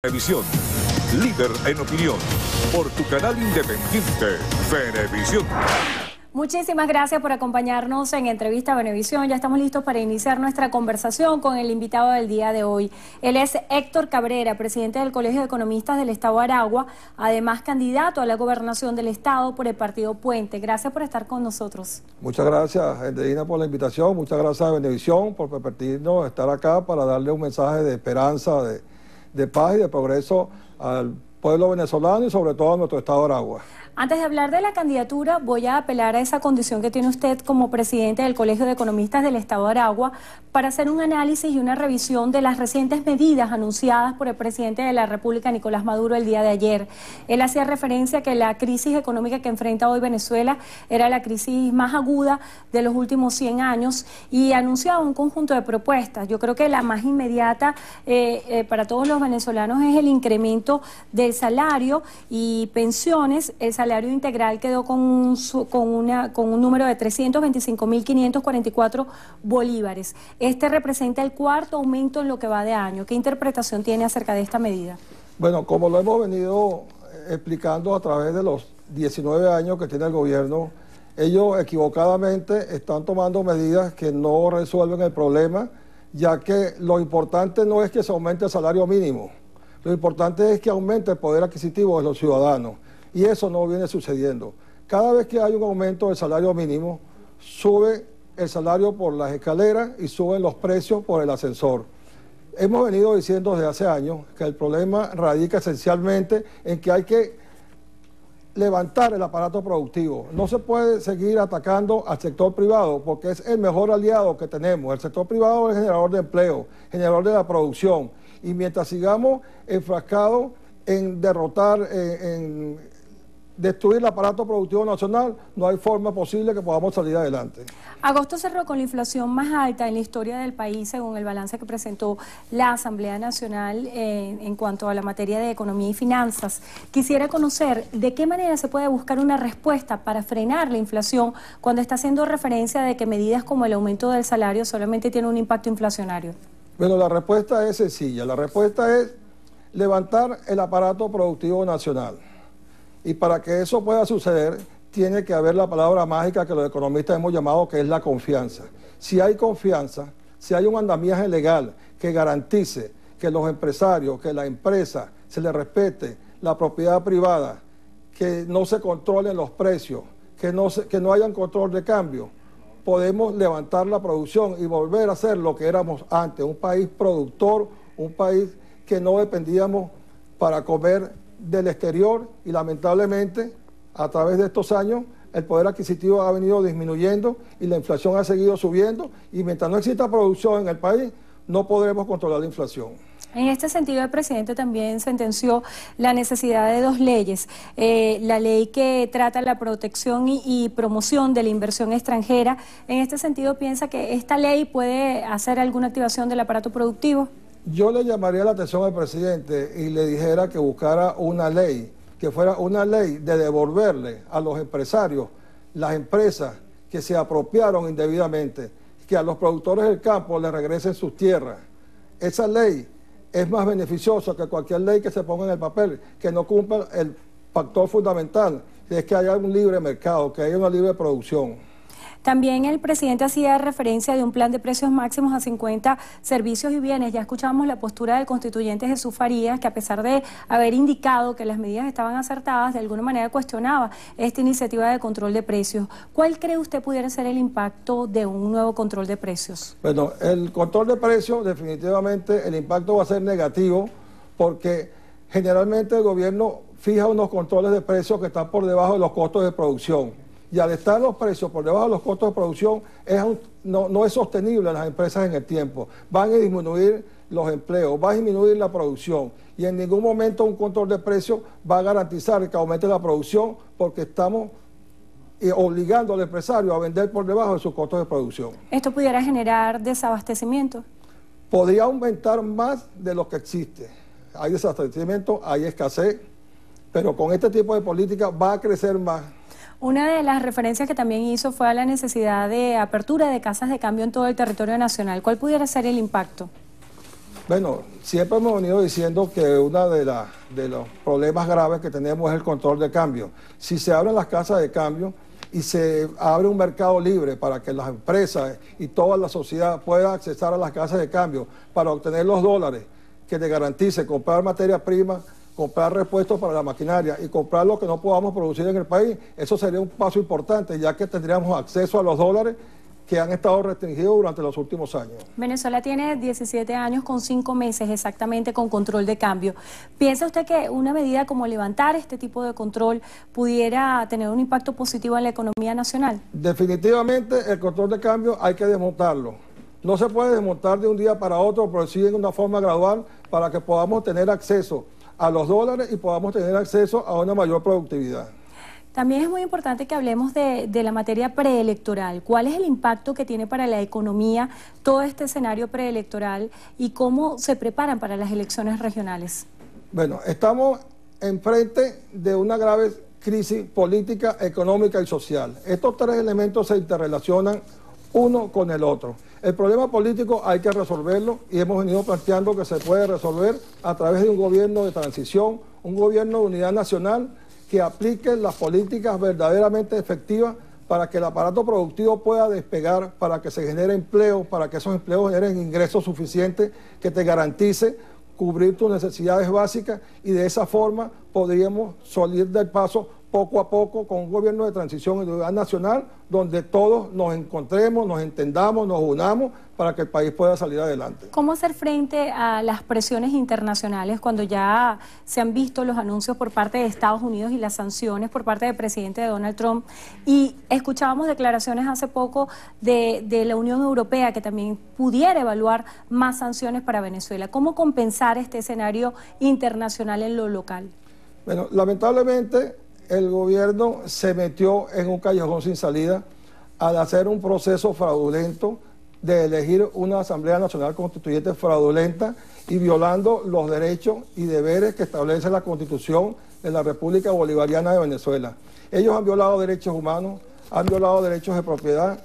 Venevisión, líder en opinión, por tu canal independiente, Venevisión. Muchísimas gracias por acompañarnos en Entrevista Venevisión. Ya estamos listos para iniciar nuestra conversación con el invitado del día de hoy. Él es Héctor Cabrera, presidente del Colegio de Economistas del Estado de Aragua, además candidato a la gobernación del Estado por el Partido Puente. Gracias por estar con nosotros. Muchas gracias, Endelina, por la invitación. Muchas gracias a Venevisión por permitirnos estar acá para darle un mensaje de esperanza, de paz y de progreso al pueblo venezolano y sobre todo a nuestro estado de Aragua. Antes de hablar de la candidatura, voy a apelar a esa condición que tiene usted como presidente del Colegio de Economistas del Estado de Aragua para hacer un análisis y una revisión de las recientes medidas anunciadas por el presidente de la República, Nicolás Maduro, el día de ayer. Él hacía referencia a que la crisis económica que enfrenta hoy Venezuela era la crisis más aguda de los últimos 100 años y anunciaba un conjunto de propuestas. Yo creo que la más inmediata para todos los venezolanos es el incremento del salario y pensiones. El salario integral quedó con un número de 325.544 bolívares. Este representa el cuarto aumento en lo que va de año. ¿Qué interpretación tiene acerca de esta medida? Bueno, como lo hemos venido explicando a través de los 19 años que tiene el gobierno, ellos equivocadamente están tomando medidas que no resuelven el problema, ya que lo importante no es que se aumente el salario mínimo, lo importante es que aumente el poder adquisitivo de los ciudadanos. Y eso no viene sucediendo. Cada vez que hay un aumento del salario mínimo, sube el salario por las escaleras y suben los precios por el ascensor. Hemos venido diciendo desde hace años que el problema radica esencialmente en que hay que levantar el aparato productivo. No se puede seguir atacando al sector privado porque es el mejor aliado que tenemos. El sector privado es el generador de empleo, generador de la producción. Y mientras sigamos enfrascados en derrotar, en destruir el aparato productivo nacional, no hay forma posible que podamos salir adelante. Agosto cerró con la inflación más alta en la historia del país, según el balance que presentó la Asamblea Nacional en cuanto a la materia de economía y finanzas. Quisiera conocer de qué manera se puede buscar una respuesta para frenar la inflación cuando está haciendo referencia de que medidas como el aumento del salario solamente tienen un impacto inflacionario. Bueno, la respuesta es sencilla. La respuesta es levantar el aparato productivo nacional. Y para que eso pueda suceder, tiene que haber la palabra mágica que los economistas hemos llamado, que es la confianza. Si hay confianza, si hay un andamiaje legal que garantice que los empresarios, que la empresa se les respete la propiedad privada, que no se controlen los precios, que no hayan control de cambio, podemos levantar la producción y volver a ser lo que éramos antes, un país productor, un país que no dependíamos para comer del exterior y lamentablemente a través de estos años el poder adquisitivo ha venido disminuyendo y la inflación ha seguido subiendo y mientras no exista producción en el país no podremos controlar la inflación. En este sentido, el presidente también sentenció la necesidad de dos leyes. La ley que trata la protección y promoción de la inversión extranjera. En este sentido, ¿piensa que esta ley puede hacer alguna activación del aparato productivo? Yo le llamaría la atención al presidente y le dijera que buscara una ley, que fuera una ley de devolverle a los empresarios, las empresas que se apropiaron indebidamente, que a los productores del campo les regresen sus tierras. Esa ley es más beneficiosa que cualquier ley que se ponga en el papel, que no cumpla el factor fundamental, que es que haya un libre mercado, que haya una libre producción. También el presidente hacía referencia de un plan de precios máximos a 50 servicios y bienes. Ya escuchamos la postura del constituyente Jesús Farías, que a pesar de haber indicado que las medidas estaban acertadas, de alguna manera cuestionaba esta iniciativa de control de precios. ¿Cuál cree usted pudiera ser el impacto de un nuevo control de precios? Bueno, el control de precios definitivamente el impacto va a ser negativo porque generalmente el gobierno fija unos controles de precios que están por debajo de los costos de producción. Y al estar los precios por debajo de los costos de producción, no es sostenible a las empresas en el tiempo. Van a disminuir los empleos, va a disminuir la producción. Y en ningún momento un control de precios va a garantizar que aumente la producción porque estamos obligando al empresario a vender por debajo de sus costos de producción. ¿Esto pudiera generar desabastecimiento? Podría aumentar más de lo que existe. Hay desabastecimiento, hay escasez, pero con este tipo de política va a crecer más. Una de las referencias que también hizo fue a la necesidad de apertura de casas de cambio en todo el territorio nacional. ¿Cuál pudiera ser el impacto? Bueno, siempre hemos venido diciendo que uno de los problemas graves que tenemos es el control de cambio. Si se abren las casas de cambio y se abre un mercado libre para que las empresas y toda la sociedad pueda accesar a las casas de cambio para obtener los dólares que te garantice comprar materia prima, comprar repuestos para la maquinaria y comprar lo que no podamos producir en el país, eso sería un paso importante, ya que tendríamos acceso a los dólares que han estado restringidos durante los últimos años. Venezuela tiene 17 años con 5 meses exactamente con control de cambio. ¿Piensa usted que una medida como levantar este tipo de control pudiera tener un impacto positivo en la economía nacional? Definitivamente el control de cambio hay que desmontarlo. No se puede desmontar de un día para otro, pero sí en una forma gradual para que podamos tener acceso a los dólares y podamos tener acceso a una mayor productividad. También es muy importante que hablemos de la materia preelectoral. ¿Cuál es el impacto que tiene para la economía todo este escenario preelectoral y cómo se preparan para las elecciones regionales? Bueno, estamos enfrente de una grave crisis política, económica y social. Estos tres elementos se interrelacionan uno con el otro. El problema político hay que resolverlo y hemos venido planteando que se puede resolver a través de un gobierno de transición, un gobierno de unidad nacional que aplique las políticas verdaderamente efectivas para que el aparato productivo pueda despegar, para que se genere empleo, para que esos empleos generen ingresos suficientes que te garantice cubrir tus necesidades básicas y de esa forma podríamos salir del paso poco a poco con un gobierno de transición y de unidad nacional donde todos nos encontremos, nos entendamos, nos unamos para que el país pueda salir adelante. ¿Cómo hacer frente a las presiones internacionales cuando ya se han visto los anuncios por parte de Estados Unidos y las sanciones por parte del presidente Donald Trump? Y escuchábamos declaraciones hace poco de la Unión Europea que también pudiera evaluar más sanciones para Venezuela. ¿Cómo compensar este escenario internacional en lo local? Bueno, lamentablemente el gobierno se metió en un callejón sin salida al hacer un proceso fraudulento de elegir una Asamblea Nacional Constituyente fraudulenta y violando los derechos y deberes que establece la Constitución de la República Bolivariana de Venezuela. Ellos han violado derechos humanos, han violado derechos de propiedad,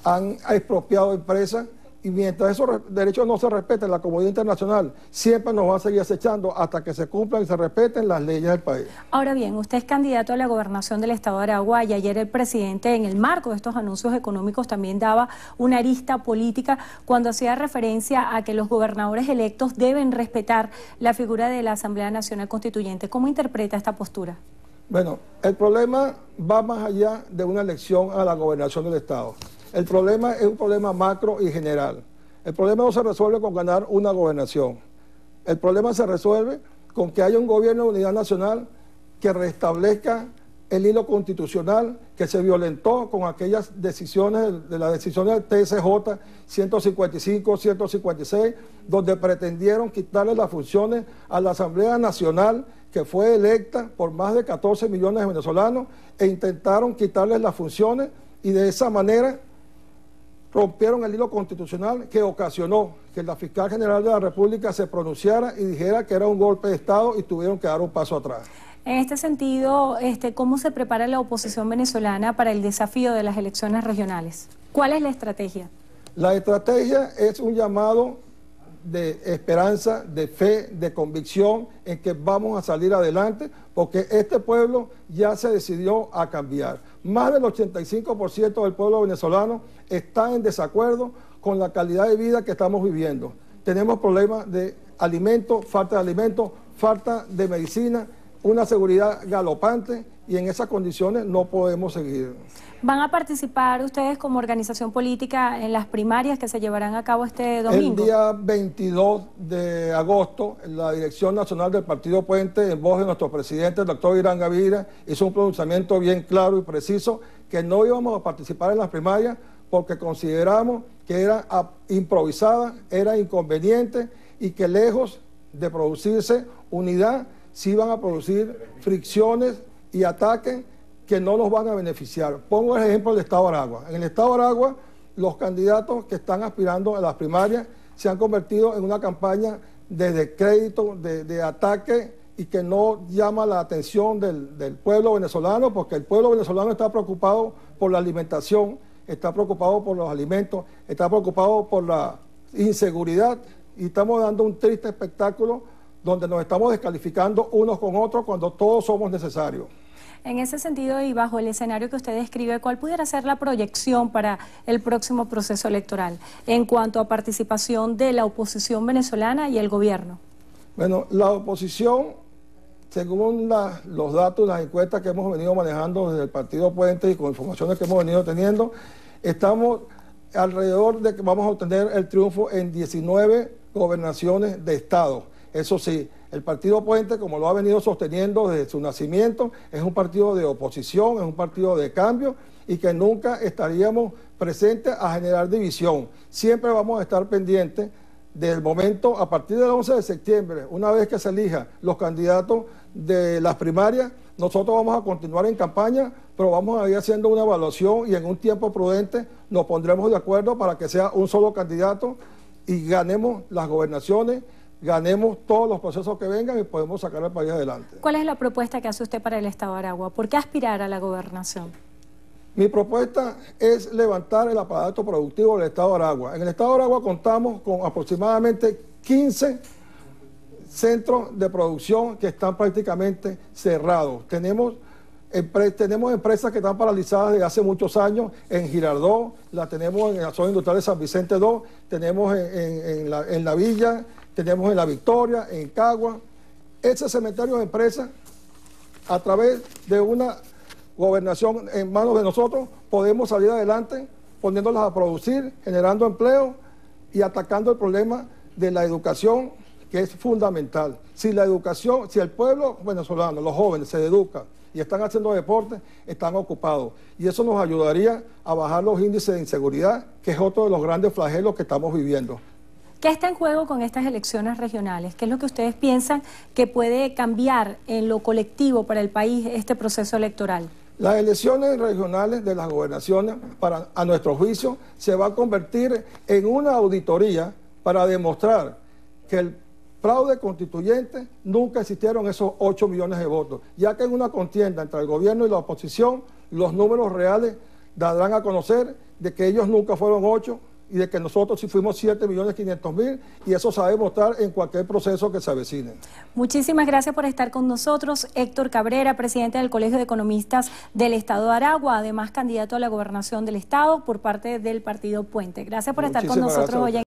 han expropiado empresas y mientras esos derechos no se respeten, la comunidad internacional siempre nos va a seguir acechando hasta que se cumplan y se respeten las leyes del país. Ahora bien, usted es candidato a la gobernación del estado de Aragua y ayer el presidente, en el marco de estos anuncios económicos, también daba una arista política cuando hacía referencia a que los gobernadores electos deben respetar la figura de la Asamblea Nacional Constituyente. ¿Cómo interpreta esta postura? Bueno, el problema va más allá de una elección a la gobernación del estado. El problema es un problema macro y general. El problema no se resuelve con ganar una gobernación. El problema se resuelve con que haya un gobierno de unidad nacional que restablezca el hilo constitucional que se violentó con aquellas decisiones, de las decisiones del TSJ 155, 156, donde pretendieron quitarle las funciones a la Asamblea Nacional que fue electa por más de 14 millones de venezolanos e intentaron quitarles las funciones y de esa manera rompieron el hilo constitucional que ocasionó que la fiscal general de la República se pronunciara y dijera que era un golpe de Estado y tuvieron que dar un paso atrás. En este sentido, ¿cómo se prepara la oposición venezolana para el desafío de las elecciones regionales? ¿Cuál es la estrategia? La estrategia es un llamado de esperanza, de fe, de convicción en que vamos a salir adelante porque este pueblo ya se decidió a cambiar. Más del 85% del pueblo venezolano está en desacuerdo con la calidad de vida que estamos viviendo. Tenemos problemas de alimentos, falta de medicina, una seguridad galopante y en esas condiciones no podemos seguir. ¿Van a participar ustedes como organización política en las primarias que se llevarán a cabo este domingo? El día 22 de agosto, la Dirección Nacional del Partido Puente, en voz de nuestro presidente, el doctor Irán Gaviria, hizo un pronunciamiento bien claro y preciso que no íbamos a participar en las primarias porque consideramos que era improvisada, era inconveniente y que lejos de producirse unidad, sí van a producir fricciones y ataques que no nos van a beneficiar. Pongo el ejemplo del Estado de Aragua. En el Estado de Aragua, los candidatos que están aspirando a las primarias se han convertido en una campaña de descrédito, de ataque y que no llama la atención del pueblo venezolano, porque el pueblo venezolano está preocupado por la alimentación, está preocupado por los alimentos, está preocupado por la inseguridad y estamos dando un triste espectáculo donde nos estamos descalificando unos con otros cuando todos somos necesarios. En ese sentido y bajo el escenario que usted describe, ¿cuál pudiera ser la proyección para el próximo proceso electoral en cuanto a participación de la oposición venezolana y el gobierno? Bueno, la oposición, según los datos, las encuestas que hemos venido manejando desde el Partido Puente y con informaciones que hemos venido teniendo, estamos alrededor de que vamos a obtener el triunfo en 19 gobernaciones de estado. Eso sí, el Partido Puente, como lo ha venido sosteniendo desde su nacimiento, es un partido de oposición, es un partido de cambio y que nunca estaríamos presentes a generar división. Siempre vamos a estar pendientes del momento, a partir del 11 de septiembre, una vez que se elija los candidatos de las primarias, nosotros vamos a continuar en campaña, pero vamos a ir haciendo una evaluación y en un tiempo prudente nos pondremos de acuerdo para que sea un solo candidato y ganemos las gobernaciones, ganemos todos los procesos que vengan y podemos sacar al país adelante. ¿Cuál es la propuesta que hace usted para el Estado de Aragua? ¿Por qué aspirar a la gobernación? Mi propuesta es levantar el aparato productivo del Estado de Aragua. En el Estado de Aragua contamos con aproximadamente 15 centros de producción que están prácticamente cerrados. Tenemos empresas que están paralizadas desde hace muchos años en Girardot, la tenemos en la zona industrial de San Vicente II, tenemos en la Villa, tenemos en La Victoria, en Cagua. Ese cementerio de empresas, a través de una gobernación en manos de nosotros, podemos salir adelante poniéndolas a producir, generando empleo y atacando el problema de la educación, que es fundamental. Si la educación, si el pueblo venezolano, los jóvenes, se educan y están haciendo deporte, están ocupados. Y eso nos ayudaría a bajar los índices de inseguridad, que es otro de los grandes flagelos que estamos viviendo. ¿Qué está en juego con estas elecciones regionales? ¿Qué es lo que ustedes piensan que puede cambiar en lo colectivo para el país este proceso electoral? Las elecciones regionales de las gobernaciones, a nuestro juicio, se va a convertir en una auditoría para demostrar que el fraude constituyente nunca existieron esos 8 millones de votos, ya que en una contienda entre el gobierno y la oposición, los números reales darán a conocer de que ellos nunca fueron 8 y de que nosotros sí fuimos 7.500.000, y eso se va a demostrar en cualquier proceso que se avecine. Muchísimas gracias por estar con nosotros. Héctor Cabrera, presidente del Colegio de Economistas del Estado de Aragua, además candidato a la gobernación del Estado por parte del Partido Puente. Gracias por estar con nosotros hoy.